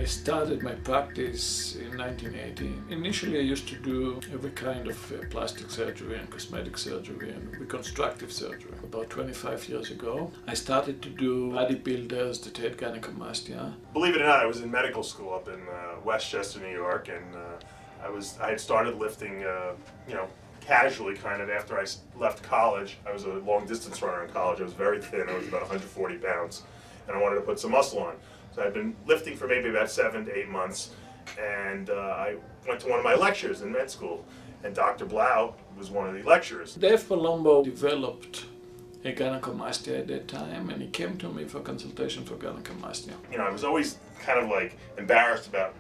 I started my practice in 1980. Initially I used to do every kind of plastic surgery and cosmetic surgery and reconstructive surgery. About 25 years ago, I started to do bodybuilders that had gynecomastia. Believe it or not, I was in medical school up in Westchester, New York, and I had started lifting, casually kind of after I left college. I was a long distance runner in college. I was very thin. I was about 140 pounds, and I wanted to put some muscle on. So I'd been lifting for maybe about 7 to 8 months, and I went to one of my lectures in med school, and Dr. Blau was one of the lecturers. Dave Palumbo developed a gynecomastia at that time, and he came to me for consultation for gynecomastia. I was always kind of like embarrassed about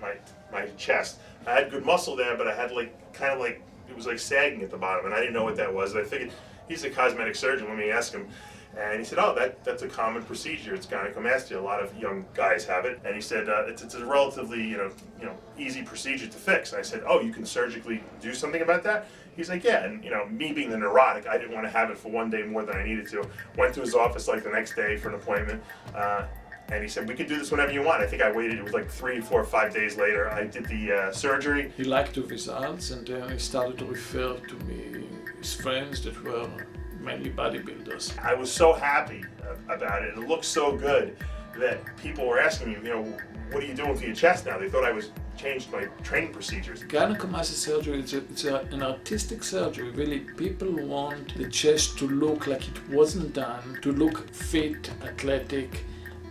my chest. I had good muscle there, but I had it was like sagging at the bottom, and I didn't know what that was. And I figured, he's a cosmetic surgeon, let me ask him. And he said, oh, that's a common procedure. It's gynecomastia. A lot of young guys have it. And he said, it's a relatively, easy procedure to fix. And I said, oh, you can surgically do something about that? He's like, yeah. And, me being the neurotic, I didn't want to have it for one day more than I needed to. Went to his office like the next day for an appointment. And he said, we could do this whenever you want. I think I waited, it was like 3, 4, 5 days later. I did the surgery. He liked the results, and then he started to refer to me his friends that were mainly bodybuilders. I was so happy about it. It looked so good that people were asking me, what are you doing for your chest now? They thought I was changed my training procedures. Gynecomastia surgery it's an artistic surgery. Really, people want the chest to look like it wasn't done, to look fit, athletic,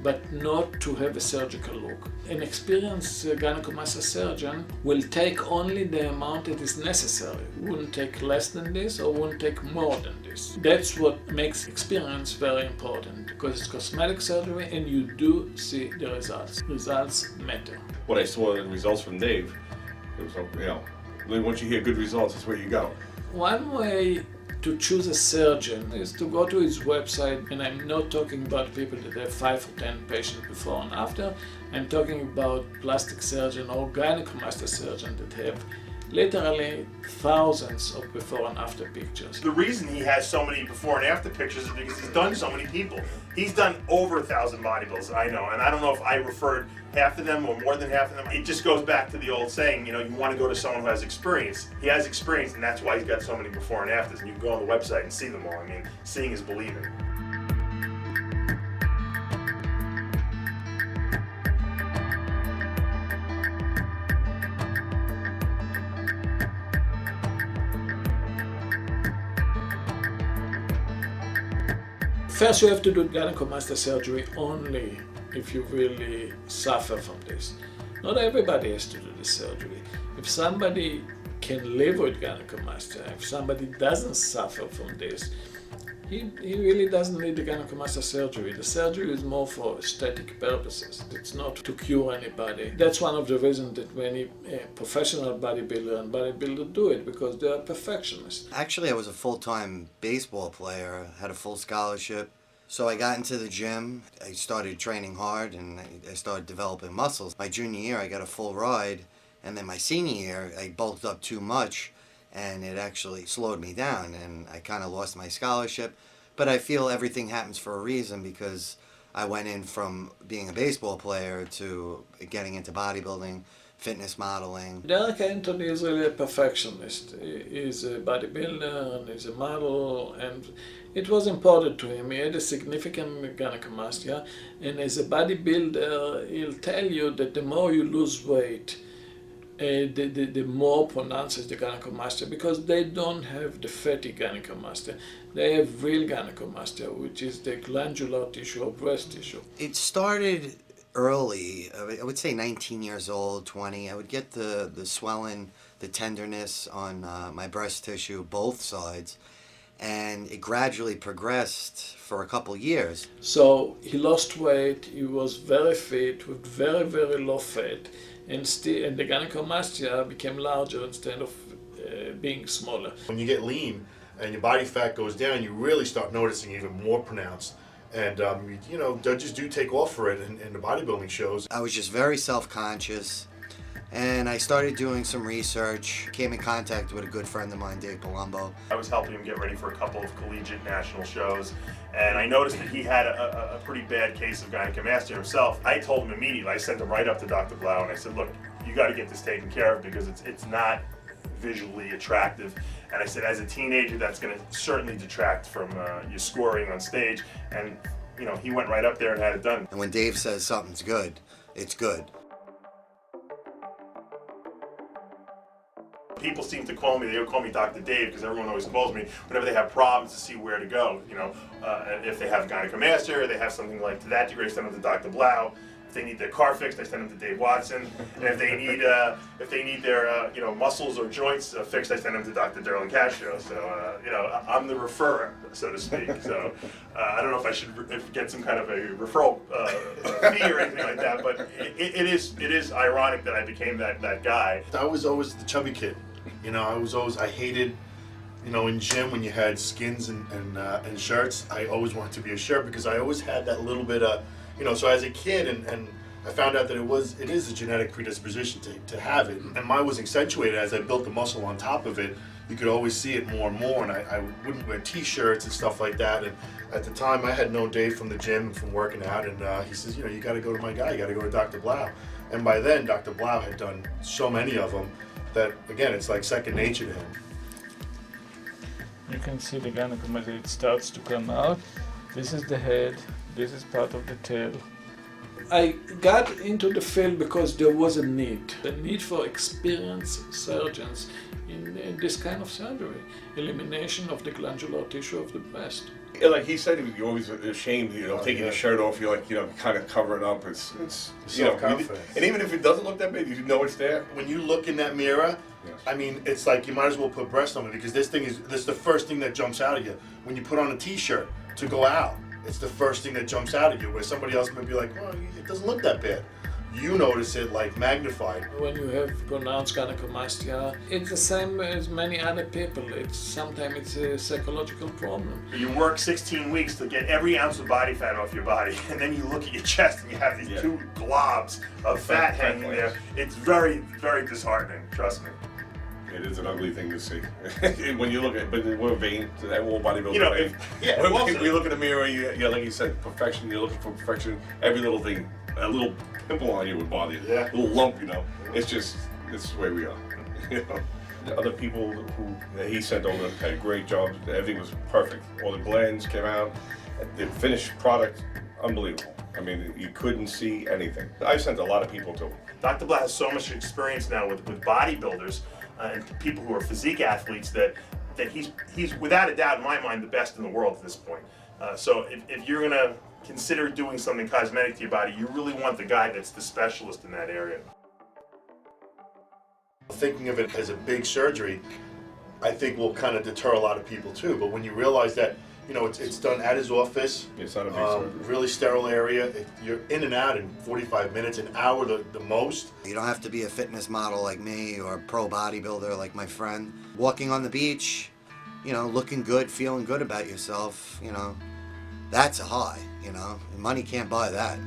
but not to have a surgical look. An experienced gynecomastia surgeon will take only the amount that is necessary. Wouldn't take less than this or wouldn't take more than this. That's what makes experience very important, because it's cosmetic surgery and you do see the results. Results matter. When I saw the results from Dave, it was, once you hear good results, that's where you go. One way to choose a surgeon is to go to his website, and I'm not talking about people that have 5 or 10 patients before and after. I'm talking about plastic surgeon or gynecomastia surgeon that have literally thousands of before and after pictures. The reason he has so many before and after pictures is because he's done so many people. He's done over 1,000 bodybuilders, I know, and I don't know if I referred half of them or more than half of them. It just goes back to the old saying, you want to go to someone who has experience. He has experience, and that's why he's got so many before and afters. And you can go on the website and see them all. I mean, seeing is believing. First, you have to do gynecomastia surgery only if you really suffer from this. Not everybody has to do the surgery. If somebody can live with gynecomastia, if somebody doesn't suffer from this, he really doesn't need the gynecomastia surgery. The surgery is more for aesthetic purposes. It's not to cure anybody. That's one of the reasons that many professional bodybuilder and bodybuilder do it, because they are perfectionists. Actually, I was a full-time baseball player, had a full scholarship. So I got into the gym, I started training hard, and I started developing muscles. My junior year, I got a full ride, and then my senior year, I bulked up too much, and it actually slowed me down, and I kind of lost my scholarship. But I feel everything happens for a reason, because I went in from being a baseball player to getting into bodybuilding, fitness modeling. Derek Anthony is really a perfectionist. He's a bodybuilder and he's a model, and it was important to him. He had a significant gynecomastia, and as a bodybuilder, he'll tell you that the more you lose weight, the more pronounced is the gynecomastia, because they don't have the fatty gynecomastia. They have real gynecomastia, which is the glandular tissue or breast tissue. It started early. I would say 19 years old, 20. I would get the swelling, the tenderness on my breast tissue, both sides, and it gradually progressed for a couple years. So he lost weight, he was very fit with very, very low fat, and the gynecomastia became larger instead of being smaller. When you get lean and your body fat goes down, you really start noticing even more pronounced. And, judges do take off for it in the bodybuilding shows. I was just very self-conscious, And I started doing some research, came in contact with a good friend of mine, Dave Palumbo. I was helping him get ready for a couple of collegiate national shows, and I noticed that he had a pretty bad case of gynecomastia himself. I told him immediately, I sent him right up to Dr. Blau, and I said, look, you got to get this taken care of because it's not visually attractive. And I said, as a teenager, that's going to certainly detract from your scoring on stage. And, you know, he went right up there and had it done. And when Dave says something's good, it's good. People seem to call me, they call me Dr. Dave because everyone always calls me whenever they have problems to see where to go. You know, if they have gynecomastia or they have something like to that degree, I send them to Dr. Blau. If they need their car fixed, I send them to Dave Watson. And if they need their you know, muscles or joints fixed, I send them to Dr. Derlin Castro. So you know, I'm the referrer, so to speak. So I don't know if I should get some kind of a referral fee or anything like that, but it is ironic that I became that guy. I was always the chubby kid. You know, I hated, you know, in gym when you had skins and shirts, I always wanted to be a shirt because I always had that little bit of, you know, so as a kid and I found out that it is a genetic predisposition to have it. And mine was accentuated as I built the muscle on top of it. You could always see it more and more, and I wouldn't wear t-shirts and stuff like that. And at the time, I had known Dave from the gym and from working out, and he says, you know, you got to go to my guy, you got to go to Dr. Blau. And by then, Dr. Blau had done so many of them that, again, it's like second nature to him. You can see the gynecomastia, it starts to come out. This is the head, this is part of the tail. I got into the field because there was a need for experienced surgeons in this kind of surgery, elimination of the glandular tissue of the breast. Yeah, like he said, you're always ashamed, you know, taking your shirt off, you're like, you know, kind of covering up. It's you know, Self-confidence. and even if it doesn't look that big, you know it's there. When you look in that mirror, Yes. I mean, it's like you might as well put breast on it because this is the first thing that jumps out at you. When you put on a t-shirt to go out, it's the first thing that jumps out at you, where somebody else might be like, well, it doesn't look that bad. You notice it like magnified. When you have pronounced gynecomastia, it's the same as many other people. Sometimes it's a psychological problem. You work 16 weeks to get every ounce of body fat off your body, and then you look at your chest and you have these two globs of fat hanging there. It's very, very disheartening, trust me. It is an ugly thing to see. When you look at, but we're vain, that whole bodybuilder. You know, vain. When you look in the mirror, you like you said, perfection. You're looking for perfection. Every little thing, a little pimple on you would bother you. Yeah. A little lump, you know. It's just, it's the way we are. You know. The other people who he sent over had a great job. Everything was perfect. All the glands came out. The finished product, unbelievable. I mean, you couldn't see anything. I've sent a lot of people to him. Dr. Blau has so much experience now with bodybuilders and people who are physique athletes that he's without a doubt in my mind the best in the world at this point. So if you're gonna consider doing something cosmetic to your body, you really want the guy that's the specialist in that area. Thinking of it as a big surgery, I think will kind of deter a lot of people too. But when you realize that, you know, it's done at his office, It's not a big surgery. really sterile area. You're in and out in 45 minutes, an hour the most. You don't have to be a fitness model like me or a pro bodybuilder like my friend. Walking on the beach, you know, looking good, feeling good about yourself, you know, that's a high, you know. Money can't buy that.